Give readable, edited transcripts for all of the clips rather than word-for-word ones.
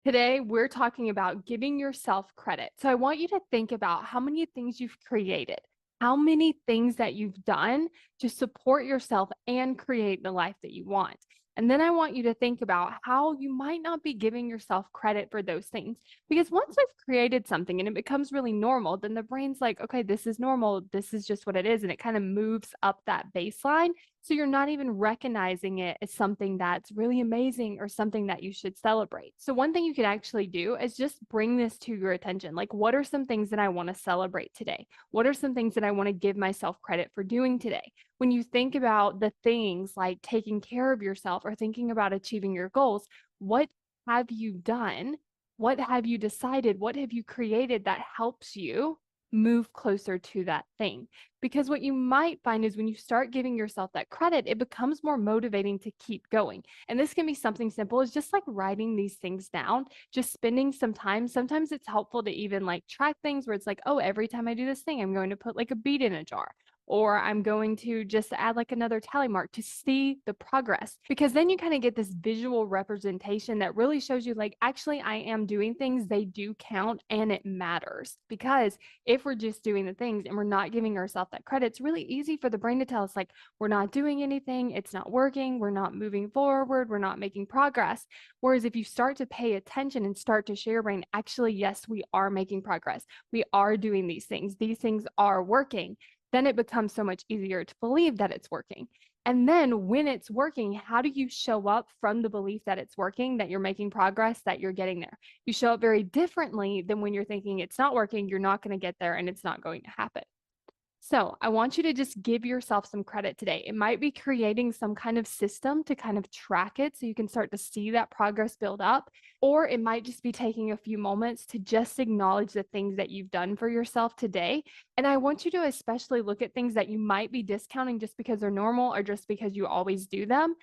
Today, we're talking about giving yourself credit. So, I want you to think about how many things you've created, how many things that you've done to support yourself and create the life that you want. And then I want you to think about how you might not be giving yourself credit for those things. Because once we've created something and it becomes really normal, then the brain's like, okay, this is normal. This is just what it is. And it kind of moves up that baseline. So you're not even recognizing it as something that's really amazing or something that you should celebrate. So, one thing you could actually do is just bring this to your attention. Like, what are some things that I want to celebrate today? What are some things that I want to give myself credit for doing today? When you think about the things like taking care of yourself or thinking about achieving your goals, what have you done? What have you decided? What have you created that helps you move closer to that thing? Because what you might find is when you start giving yourself that credit, it becomes more motivating to keep going. And this can be something simple as just like writing these things down, just spending some time. Sometimes it's helpful to even like track things where it's like, oh, every time I do this thing, I'm going to put like a bead in a jar. Or I'm going to just add like another tally mark to see the progress. Because then you kind of get this visual representation that really shows you, like, actually, I am doing things, they do count, and it matters. Because if we're just doing the things and we're not giving ourselves that credit, it's really easy for the brain to tell us, like, we're not doing anything, it's not working, we're not moving forward, we're not making progress. Whereas if you start to pay attention and start to share your brain, actually, yes, we are making progress. We are doing these things are working, then it becomes so much easier to believe that it's working. And then when it's working, how do you show up from the belief that it's working, that you're making progress, that you're getting there? You show up very differently than when you're thinking it's not working, you're not going to get there, and it's not going to happen. So I want you to just give yourself some credit today. It might be creating some kind of system to kind of track it so you can start to see that progress build up. Or it might just be taking a few moments to just acknowledge the things that you've done for yourself today. And I want you to especially look at things that you might be discounting just because they're normal or just because you always do them.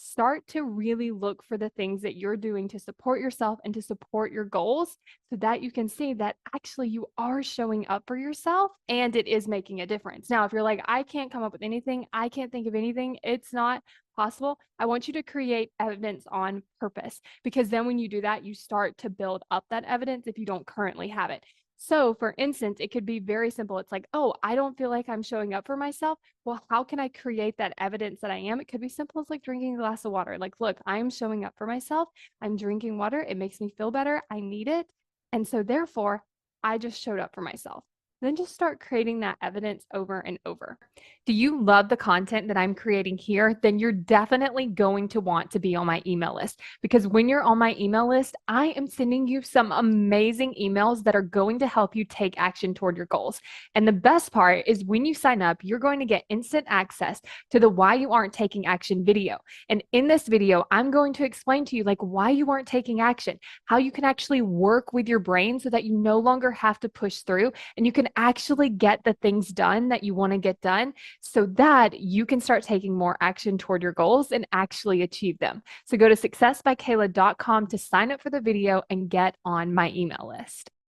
Start to really look for the things that you're doing to support yourself and to support your goals so that you can see that actually you are showing up for yourself and it is making a difference. Now, if you're like, I can't come up with anything, I can't think of anything, it's not possible. I want you to create evidence on purpose because then when you do that, you start to build up that evidence if you don't currently have it. So, for instance, it could be very simple. It's like, oh, I don't feel like I'm showing up for myself. Well, how can I create that evidence that I am? It could be simple as like drinking a glass of water. Like, look, I'm showing up for myself. I'm drinking water. It makes me feel better. I need it. And so, therefore, I just showed up for myself. Then just start creating that evidence over and over. Do you love the content that I'm creating here? Then you're definitely going to want to be on my email list because when you're on my email list, I am sending you some amazing emails that are going to help you take action toward your goals. And the best part is when you sign up, you're going to get instant access to the why you aren't taking action video. And in this video, I'm going to explain to you like why you aren't taking action, how you can actually work with your brain so that you no longer have to push through and you can actually get the things done that you want to get done so that you can start taking more action toward your goals and actually achieve them. So go to successbykayla.com to sign up for the video and get on my email list.